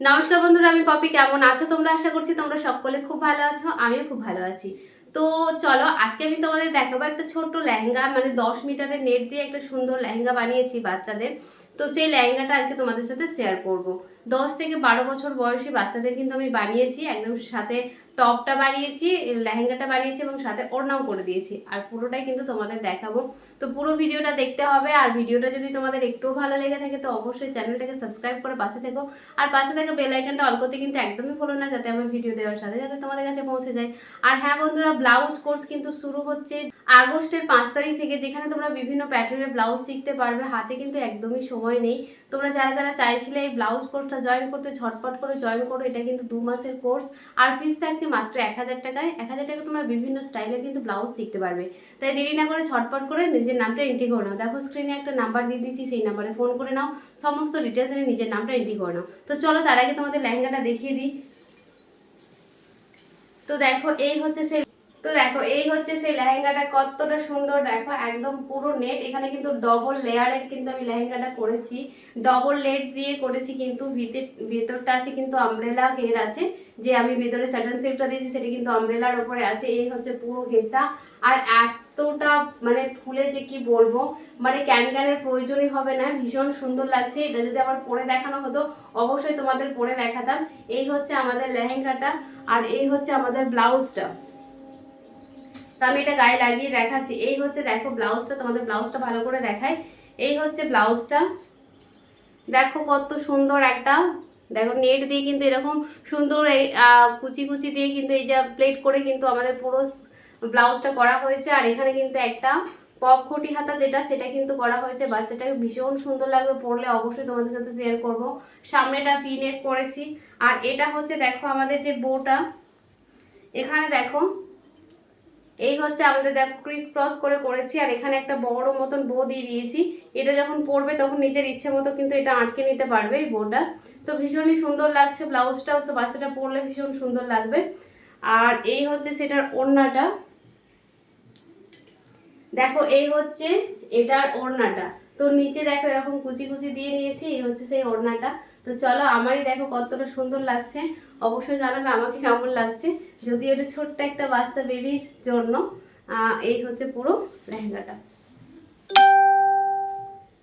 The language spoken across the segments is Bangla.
নমস্কার বন্ধুরা, আমি পপি। কেমন আছো তোমরা? আশা করছি তোমরা সকলে খুব ভালো আছো। আমিও খুব ভালো আছি। তো চলো, আজকে আমি তোমাদের দেখাবো একটা ছোট্ট লেহেঙ্গা, মানে 10 মিটারের নেট দিয়ে একটা সুন্দর লেহেঙ্গা বানিয়েছি বাচ্চাদের। তো সেই লেহেঙ্গাটা আজকে তোমাদের সাথে শেয়ার করব। 10 থেকে 12 বছর বয়সী বাচ্চাদের কিন্তু আমি বানিয়েছি, একদম সাথে টপটা বানিয়েছি, লেহেঙ্গাটা বানিয়েছি এবং সাথে ওড়নাও করে দিয়েছি। আর পুরোটাই কিন্তু তোমাদের দেখাবো। তো পুরো ভিডিওটা দেখতে হবে। আর ভিডিওটা যদি তোমাদের একটু ভালো লেগে থাকে তো অবশ্যই চ্যানেলটাকে সাবস্ক্রাইব করে পাশে থেকো। আর পাশে থাকা বেল আইকনটা অল করতে কিন্তু একদমই ভুলো না, যাতে আমার ভিডিও দেওয়ার সাথে সাথে তোমাদের কাছে পৌঁছে যায়। আর হ্যাঁ বন্ধুরা, ব্লাউজ কোর্স কিন্তু শুরু হচ্ছে আগস্টের 5 তারিখ থেকে, যেখানে তোমরা বিভিন্ন প্যাটার্নের ব্লাউজ শিখতে পারবে। হাতে কিন্তু একদমই সময় নেই। তোমরা যারা যারা চাইছিলে এই ব্লাউজ কোর্সটা জয়েন করতে, ঝটপট করে জয়েন করো। এটা কিন্তু 2 মাসের কোর্স। আর ফিস থাকছে মাত্র 1000 টাকায়। 1000 টাকা তোমরা বিভিন্ন স্টাইলের কিন্তু ব্লাউজ শিখতে পারবে। তাই দেরি না করে ঝটপট করে নিজের নামটা এন্ট্রি করে নাও। দেখো স্ক্রিনে একটা নাম্বার দিয়ে দিচ্ছি, সেই নাম্বারে ফোন করে নাও। সমস্ত ডিটেলস এনে নিজের নামটা এন্ট্রি করে নাও। তো চলো, তার আগে তোমাদের লেহেঙ্গাটা দেখিয়ে দিই। তো দেখো এই হচ্ছে সেই লেহেঙ্গাটা কতটা সুন্দর। দেখো একদম পুরো নেট, এখানে কিন্তু ডবল লেয়ারের কিন্তু আমি লেহেঙ্গাটা করেছি। ডবল লেট দিয়ে করেছি, কিন্তু ভেতরটা আছে কিন্তু আমব্রেলা ঘের আছে। যে আমি ভেতরে স্যাটেন সিল্কটা দিয়েছি সেটা কিন্তু আমব্রেলার উপরে আছে। এই হচ্ছে পুরো ঘেরটা। আর এতটা মানে ফুলেছে কি বলবো, মানে ক্যানক্যানের প্রয়োজনই হবে না। ভীষণ সুন্দর লাগছে। এটা যদি আবার পরে দেখানো হতো অবশ্যই তোমাদের পরে দেখাতাম। এই হচ্ছে আমাদের লেহেঙ্গাটা। আর এই হচ্ছে আমাদের ব্লাউজটা। তো আমি এটা গায়ে লাগিয়ে দেখাচ্ছি। এই হচ্ছে দেখো ব্লাউজটা, তোমাদের ব্লাউজটা ভালো করে দেখাই। এই হচ্ছে ব্লাউজটা। দেখো কত সুন্দর একটা, দেখো নেট দিয়ে কিন্তু এরকম সুন্দর এই কুচি কুচি দিয়ে কিন্তু এই যে প্লেট করে কিন্তু আমাদের পুরো ব্লাউজটা করা হয়েছে। আর এখানে কিন্তু একটা পপ খুঁটি হাতা যেটা, সেটা কিন্তু করা হয়েছে। বাচ্চাটাকে ভীষণ সুন্দর লাগবে পরলে, অবশ্যই তোমাদের সাথে শেয়ার করব। সামনেটা ভি নেক করেছি। আর এটা হচ্ছে দেখো আমাদের যে বউটা, এখানে দেখো এই হচ্ছে আমাদের দেখো ক্রিস ক্রস করে করেছি। আর এখানে একটা বড় মতন বো দিয়ে দিয়েছি। এটা যখন পরবে তখন নিজের ইচ্ছে মতো কিন্তু এটা আটকে নিতে পারবে এই বোটা। তো ভীষণই সুন্দর লাগছে ব্লাউজটাও, বাচ্চাটা পরলে ভীষণ সুন্দর লাগবে। আর এই হচ্ছে সেটার ওড়নাটা। দেখো এই হচ্ছে এটার ওড়নাটা। তো নিচে দেখো এরকম কুচি কুচি দিয়ে নিয়েছি। এই হচ্ছে সেই ওড়নাটা। তো চলো, আমারই দেখো কতটা সুন্দর লাগছে। অবশ্যই জানাবে আমাকে কেমন লাগছে। যদিও এটা ছোট্ট একটা বাচ্চা বেবির জন্য। এই হচ্ছে পুরো লেহেঙ্গাটা,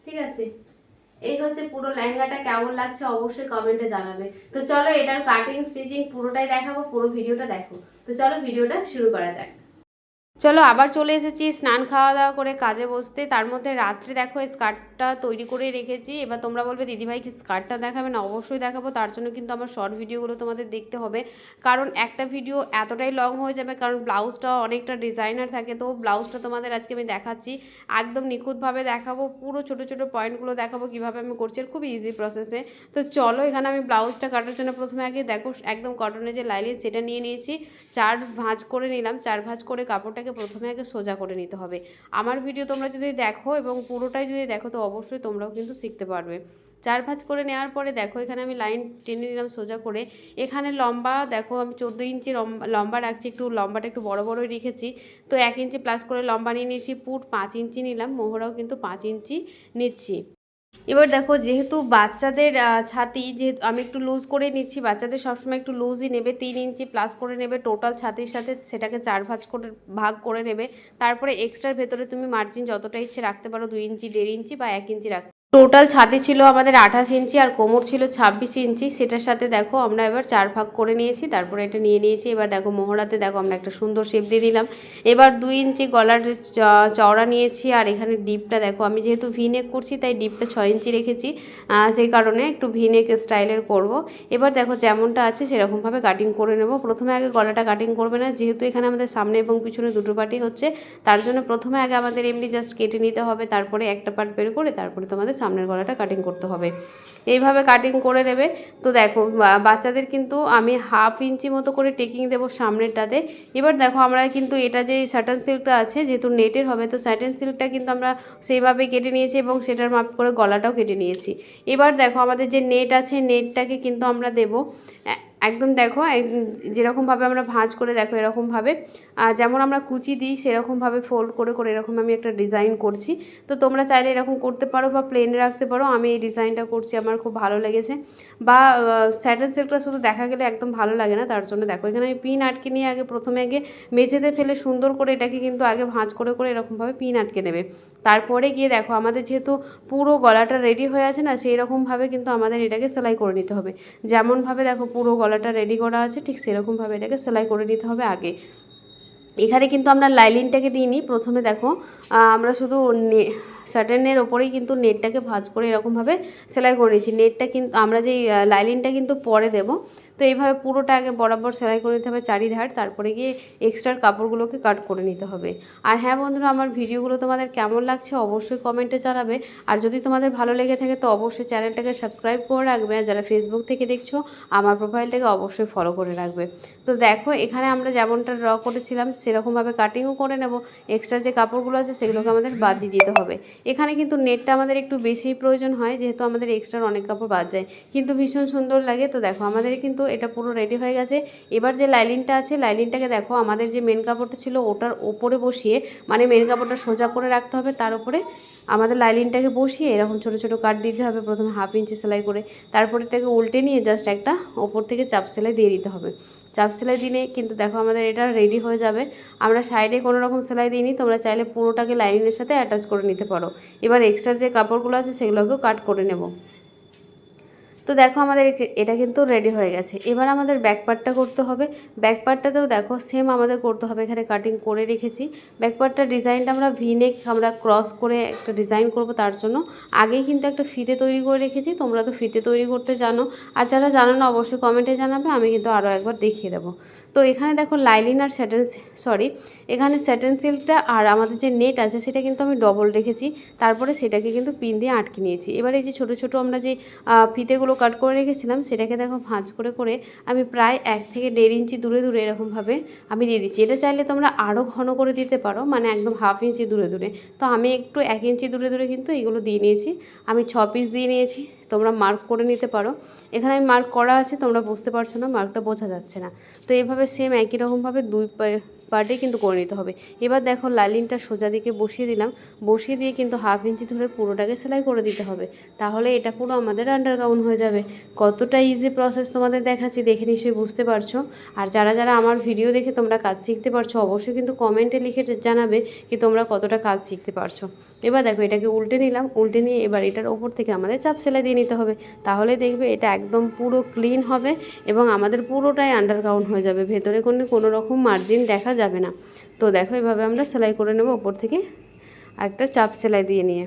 ঠিক আছে। এই হচ্ছে পুরো লেহেঙ্গাটা, কেমন লাগছে অবশ্যই কমেন্টে জানাবে। তো চলো, এটার কাটিং স্টিচিং পুরোটাই দেখাবো, পুরো ভিডিওটা দেখো। তো চলো ভিডিওটা শুরু করা যাক। চলো, আবার চলে এসেছি স্নান খাওয়া দাওয়া করে কাজে বসতে। তার মধ্যে রাত্রে দেখো এই স্কার্টটা তৈরি করে রেখেছি। এবার তোমরা বলবে দিদিভাই কি স্কার্টটা দেখাবে না? অবশ্যই দেখাবো। তার জন্য কিন্তু আমার শর্ট ভিডিওগুলো তোমাদের দেখতে হবে, কারণ একটা ভিডিও এতটাই লং হয়ে যাবে। কারণ ব্লাউজটা অনেকটা ডিজাইনার থাকে। তো ব্লাউজটা তোমাদের আজকে আমি দেখাচ্ছি, একদম নিখুঁতভাবে দেখাবো। পুরো ছোটো ছোটো পয়েন্টগুলো দেখাবো কীভাবে আমি করছি, আর খুব ইজি প্রসেসে। তো চলো, এখানে আমি ব্লাউজটা কাটার জন্য প্রথমে আগে দেখো একদম কটনের যে লাইলিন সেটা নিয়ে নিয়েছি। 4 ভাঁজ করে নিলাম। 4 ভাঁজ করে কাপড়টাকে প্রথমে আগে সোজা করে নিতে হবে। আমার ভিডিও তোমরা যদি দেখো এবং পুরোটাই যদি দেখো তো অবশ্যই তোমরাও কিন্তু শিখতে পারবে। 4 ভাঁজ করে নেওয়ার পরে দেখো এখানে আমি লাইন টেনে নিলাম সোজা করে। এখানে লম্বা দেখো আমি 14 ইঞ্চি লম্বা রাখছি, একটু লম্বাটা একটু বড় বড়ই রেখেছি। তো 1 ইঞ্চি প্লাস করে লম্বা নিয়ে নিয়েছি। পুট 5 ইঞ্চি নিলাম, মোহরাও কিন্তু 5 ইঞ্চি নিচ্ছি। এবার দেখো যেহেতু বাচ্চাদের ছাতি, যেহেতু আমি একটু লুজ করে নিচ্ছি, বাচ্চাদের সবসময় একটু লুজই নেবে। 3 ইঞ্চি প্লাস করে নেবে টোটাল ছাতির সাথে, সেটাকে 4 ভাঁজ করে ভাগ করে নেবে। তারপরে এক্সট্রার ভেতরে তুমি মার্জিন যতটা ইচ্ছে রাখতে পারো, 2 ইঞ্চি, 1.5 ইঞ্চি বা 1 ইঞ্চি রাখতে। টোটাল ছাতি ছিল আমাদের 28 ইঞ্চি আর কোমর ছিল 26 ইঞ্চি। সেটার সাথে দেখো আমরা এবার 4 ভাগ করে নিয়েছি, তারপরে এটা নিয়ে নিয়েছি। এবার দেখো মোহরাতে দেখো আমরা একটা সুন্দর শেপ দিয়ে দিলাম। এবার 2 ইঞ্চি গলার চওড়া নিয়েছি। আর এখানে ডিপটা দেখো, আমি যেহেতু ভি নেক করছি তাই ডিপটা 6 ইঞ্চি রেখেছি। সেই কারণে একটু ভি নেক স্টাইলের করব। এবার দেখো যেমনটা আছে সেরকমভাবে কাটিং করে নেব। প্রথমে আগে গলাটা কাটিং করবে না, যেহেতু এখানে আমাদের সামনে এবং পিছনে দুটো পার্টি হচ্ছে। তার জন্য প্রথমে আগে আমাদের এমনি জাস্ট কেটে নিতে হবে, তারপরে একটা পার্ট বের করে তারপরে তোমাদের সামনের গলাটা কাটিং করতে হবে। এইভাবে কাটিং করে নেবে। তো দেখো বাচ্চাদের কিন্তু আমি 1/2 ইঞ্চি মতো করে টেকিং দেবো সামনেরটাতে। এবার দেখো আমরা কিন্তু এটা যে স্যাটেন সিল্কটা আছে, যেহেতু নেটের হবে, তো স্যাটেন সিল্কটা কিন্তু আমরা সেইভাবে কেটে নিয়েছি এবং সেটার মাপ করে গলাটাও কেটে নিয়েছি। এবার দেখো আমাদের যে নেট আছে, নেটটাকে কিন্তু আমরা দেবো একদম দেখো যেরকমভাবে আমরা ভাঁজ করে দেখো এরকমভাবে যেমন আমরা কুচি দিই সেরকমভাবে ফোল্ড করে করে এরকম আমি একটা ডিজাইন করছি। তো তোমরা চাইলে এরকম করতে পারো বা প্লেনে রাখতে পারো। আমি এই ডিজাইনটা করছি, আমার খুব ভালো লেগেছে। বা স্যাটেন সিল্কটা শুধু দেখা গেলে একদম ভালো লাগে না, তার জন্য দেখো এখানে আমি পিন আটকে নিয়ে প্রথমে আগে মেঝেতে ফেলে সুন্দর করে এটাকে কিন্তু আগে ভাঁজ করে করে এরকমভাবে পিন আটকে নেবে। তারপরে গিয়ে দেখো আমাদের যেহেতু পুরো গলাটা রেডি হয়ে আছে না, সেই রকমভাবে কিন্তু আমাদের এটাকে সেলাই করে নিতে হবে। যেমনভাবে দেখো পুরো গলাটা রেডি করা আছে ঠিক সেরকমভাবে এটাকে সেলাই করে নিতে হবে আগে। এখানে কিন্তু আমরা লাইলিনটাকে দিইনি, প্রথমে দেখো আমরা শুধু শার্টেনের ওপরেই কিন্তু নেটটাকে ভাঁজ করে এরকমভাবে সেলাই করে নিয়েছি। নেটটা কিন্তু আমরা যেই লাইলিনটা কিন্তু পরে দেবো। তো এইভাবে পুরোটা আগে বরাবর সেলাই করে নিতে হবে চারিধার, তারপরে গিয়ে এক্সট্রার কাপড়গুলোকে কাট করে নিতে হবে। আর হ্যাঁ বন্ধুরা, আমার ভিডিওগুলো তোমাদের কেমন লাগছে অবশ্যই কমেন্টে জানাবে। আর যদি তোমাদের ভালো লেগে থাকে তো অবশ্যই চ্যানেলটাকে সাবস্ক্রাইব করে রাখবে। আর যারা ফেসবুক থেকে দেখছো আমার প্রোফাইলটাকে অবশ্যই ফলো করে রাখবে। তো দেখো এখানে আমরা যেমনটা ড্র করেছিলাম সেরকমভাবে কাটিংও করে নেব। এক্সট্রা যে কাপড়গুলো আছে সেগুলোকে আমাদের বাদ দিয়ে দিতে হবে। এখানে কিন্তু নেটটা আমাদের একটু বেশি প্রয়োজন হয়, যেহেতু আমাদের এক্সট্রা অনেক কাপড় বাদ যায়, কিন্তু ভীষণ সুন্দর লাগে। তো দেখো আমাদের কিন্তু এটা পুরো রেডি হয়ে গেছে। এবার যে লাইলিনটা আছে লাইলিনটাকে দেখো আমাদের যে মেন কাপড়টা ছিল ওটার ওপরে বসিয়ে, মানে মেন কাপড়টা সোজা করে রাখতে হবে, তার উপরে আমাদের লাইলিনটাকে বসিয়ে এরকম ছোটো ছোটো কাট দিতে হবে। প্রথমে 1/2 ইঞ্চি সেলাই করে, তারপরে এটাকে উল্টে নিয়ে জাস্ট একটা ওপর থেকে চাপ সেলাই দিয়ে দিতে হবে। চাপ সেলাই দিলে কিন্তু দেখো আমাদের এটা রেডি হয়ে যাবে। আমরা সাইডে কোনো রকম সেলাই দিইনি, তোমরা চাইলে পুরোটাকে লাইনের সাথে অ্যাটাচ করে নিতে পারো। এবার এক্সট্রা যে কাপড়গুলো আছে সেগুলোকেও কাট করে নেব। তো দেখো আমাদের এটা কিন্তু রেডি হয়ে গেছে। এবার আমাদের ব্যাক পার্টটা করতে হবে। ব্যাক পার্টটাতেও দেখো সেম আমাদের করতে হবে, এখানে কাটিং করে রেখেছি। ব্যাক পার্টটার ডিজাইনটা আমরা ভিনেক আমরা ক্রস করে একটা ডিজাইন করব, তার জন্য আগেই কিন্তু একটা ফিতে তৈরি করে রেখেছি। তোমরা তো ফিতে তৈরি করতে জানো, আর যারা জানো না অবশ্যই কমেন্টে জানাবে, আমি কিন্তু আরও একবার দেখিয়ে দেবো। তো এখানে দেখো লাইলিন আর এখানে স্যাটেন সিল্কটা আর আমাদের যে নেট আছে সেটা কিন্তু আমি ডবল রেখেছি, তারপরে সেটাকে কিন্তু পিন দিয়ে আটকে নিয়েছি। এবার এই যে ছোটো ছোটো আমরা যে ফিতেগুলো কাট করে রেখেছিলাম সেটাকে দেখো ভাঁজ করে করে আমি প্রায় 1 থেকে 1.5 ইঞ্চি দূরে দূরে এরকমভাবে আমি দিয়ে দিচ্ছি। এটা চাইলে তোমরা আরও ঘন করে দিতে পারো, মানে একদম 1/2 ইঞ্চি দূরে দূরে। তো আমি একটু 1 ইঞ্চি দূরে দূরে কিন্তু এগুলো দিয়ে নিয়েছি। আমি 6 পিস দিয়ে নিয়েছি, তোমরা মার্ক করে নিতে পারো। এখানে আমি মার্ক করা আছে, তোমরা বুঝতে পারছো না, মার্কটা বোঝা যাচ্ছে না। তো এইভাবে সেম একই রকমভাবে 2 পার্টে কিন্তু করে নিতে হবে। এবার দেখো লাইলিনটা সোজা দিকে বসিয়ে দিলাম, বসিয়ে দিয়ে কিন্তু 1/2 ইঞ্চি ধরে পুরোটাকে সেলাই করে দিতে হবে। তাহলে এটা পুরো আমাদের আন্ডারগাউন হয়ে যাবে। কতটা ইজি প্রসেস তোমাদের দেখাচ্ছি, দেখে নিশ্চয়ই বুঝতে পারছো। আর যারা যারা আমার ভিডিও দেখে তোমরা কাজ শিখতে পারছো অবশ্যই কিন্তু কমেন্টে লিখে জানাবে কি তোমরা কতটা কাজ শিখতে পারছো। এবার দেখো এটাকে উল্টে নিলাম, উল্টে নিয়ে এবার এটার ওপর থেকে আমাদের চাপ সেলাই দিয়ে নিতে হবে। তাহলে দেখবে এটা একদম পুরো ক্লিন হবে এবং আমাদের পুরোটাই আন্ডারগাউন হয়ে যাবে, ভেতরে কোনো রকম মার্জিন দেখা যাবে না। তো দেখো এভাবে আমরা সেলাই করে নেব ওপর থেকে একটা চাপ সেলাই দিয়ে নিয়ে।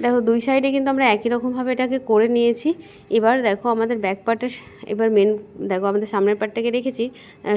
দেখো 2 সাইডে কিন্তু আমরা একই রকমভাবে এটাকে করে নিয়েছি। এবার দেখো আমাদের ব্যাক পার্টের এবার দেখো আমাদের সামনের পার্টটাকে রেখেছি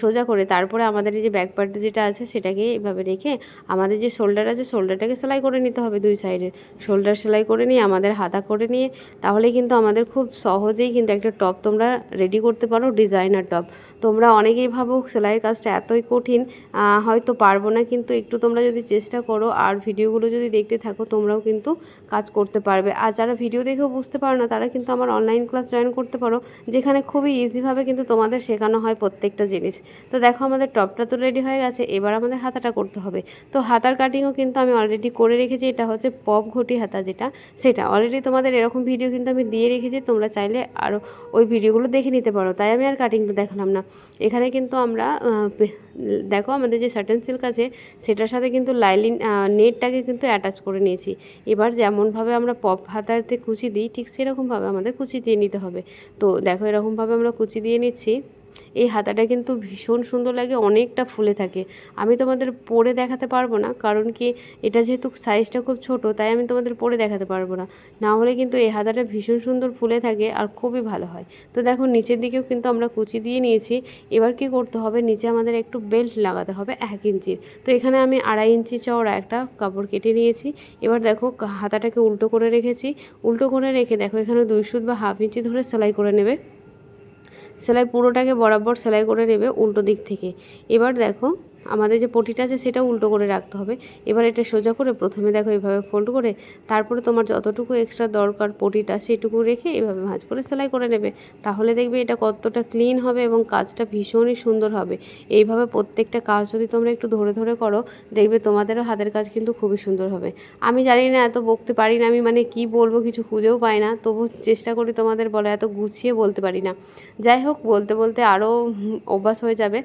সোজা করে, তারপরে আমাদের এই যে ব্যাক পার্টে যেটা আছে সেটাকে এভাবে রেখে আমাদের যে শোল্ডার আছে শোল্ডারটাকে সেলাই করে নিতে হবে। 2 সাইডে শোল্ডার সেলাই করে নিয়ে আমাদের হাতা করে নিয়ে তাহলে কিন্তু আমাদের খুব সহজেই কিন্তু একটা টপ তোমরা রেডি করতে পারো, ডিজাইনার টপ। তোমরা অনেকেই ভাবো সেলাইয়ের কাজটা এতই কঠিন, হয়তো পারবো না, কিন্তু একটু তোমরা যদি চেষ্টা করো আর ভিডিওগুলো যদি দেখতে থাকো তোমরাও কিন্তু কাজ করতে পারবে। আর যারা ভিডিও দেখেও বুঝতে পারো না তারা কিন্তু আমার অনলাইন ক্লাস জয়েন করতে পারো, যেখানে খুবই ইজিভাবে কিন্তু তোমাদের শেখানো হয় প্রত্যেকটা জিনিস। তো দেখো আমাদের টপটা তো রেডি হয়ে গেছে, এবার আমাদের হাতাটা করতে হবে। তো হাতার কাটিংও কিন্তু আমি অলরেডি করে রেখেছি, এটা হচ্ছে পপ ঘটি হাতা যেটা, সেটা অলরেডি তোমাদের এরকম ভিডিও কিন্তু আমি দিয়ে রেখেছি, তোমরা চাইলে আরও ওই ভিডিওগুলো দেখে নিতে পারো, তাই আমি আর কাটিংটা দেখালাম না। এখানে কিন্তু আমরা দেখো আমাদের যে সাটেন সিল্ক আছে সেটার সাথে কিন্তু লাইলিন নেটটাকে কিন্তু অ্যাটাচ করে নিয়েছি। এবার যেমনভাবে আমরা পপ হাতাতে কুচি দিই ঠিক সেরকমভাবে আমাদের কুচি দিয়ে নিতে হবে। তো দেখো এরকমভাবে আমরা কুচি দিয়ে নিচ্ছি। এই হাতাটা কিন্তু ভীষণ সুন্দর লাগে, অনেকটা ফুলে থাকে। আমি তোমাদের পরে দেখাতে পারবো না, কারণ কি এটা যেহেতু সাইজটা খুব ছোট তাই আমি তোমাদের পরে দেখাতে পারবো না, না হলে কিন্তু এই হাতাটা ভীষণ সুন্দর ফুলে থাকে আর খুবই ভালো হয়। তো দেখো নিচের দিকেও কিন্তু আমরা কুচি দিয়ে নিয়েছি। এবার কি করতে হবে, নিচে আমাদের একটু বেল্ট লাগাতে হবে 1 ইঞ্চির। তো এখানে আমি 2.5 ইঞ্চি চওড়া একটা কাপড় কেটে নিয়েছি। এবার দেখো হাতাটাকে উল্টো করে রেখেছি, উল্টো করে রেখে দেখো এখানে 2 সুত বা 1/2 ইঞ্চি ধরে সেলাই করে নেবে। সেলাই পুরোটাকে বরাবর সেলাই করে নেবে উল্টো দিক থেকে। এবার দেখো আমাদের যে পটিটা আছে সেটা উল্টো করে রাখতে হবে। এবার এটা সোজা করে প্রথমে দেখো এইভাবে ফোল্ড করে তারপরে তোমার যতটুকু এক্সট্রা দরকার পটিটা সেটুকু রেখে এইভাবে ভাঁজ করে সেলাই করে নেবে। তাহলে দেখবে এটা কতটা ক্লিন হবে এবং কাজটা ভীষণই সুন্দর হবে। এইভাবে প্রত্যেকটা কাজ যদি তোমরা একটু ধরে ধরে করো দেখবে তোমাদেরও হাতের কাজ কিন্তু খুবই সুন্দর হবে। আমি জানি না, এত বকতে পারি না, আমি মানে কি বলবো কিছু খুঁজেও পাই না, তবু চেষ্টা করি তোমাদের বলা, এত গুছিয়ে বলতে পারি না। যাই হোক, বলতে বলতে আরও অভ্যাস হয়ে যাবে।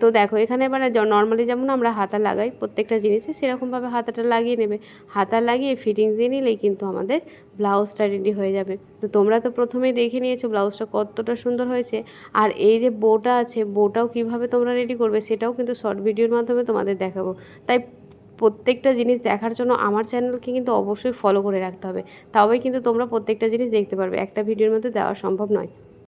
তো দেখো এখানে এবার নর্মালি যেমন আমরা হাতা লাগাই প্রত্যেকটা জিনিসে সেরকমভাবে হাতাটা লাগিয়ে নেবে। হাতা লাগিয়ে ফিটিংস দিয়ে নিলেই কিন্তু আমাদের ব্লাউজটা রেডি হয়ে যাবে। তো তোমরা তো প্রথমেই দেখে নিয়েছো ব্লাউজটা কতটা সুন্দর হয়েছে। আর এই যে বোটা আছে, বোটাও কিভাবে তোমরা রেডি করবে সেটাও কিন্তু শর্ট ভিডিওর মাধ্যমে তোমাদের দেখাবো। তাই প্রত্যেকটা জিনিস দেখার জন্য আমার চ্যানেলকে কিন্তু অবশ্যই ফলো করে রাখতে হবে, তবেই কিন্তু তোমরা প্রত্যেকটা জিনিস দেখতে পারবে, একটা ভিডিওর মধ্যে দেওয়া সম্ভব নয়।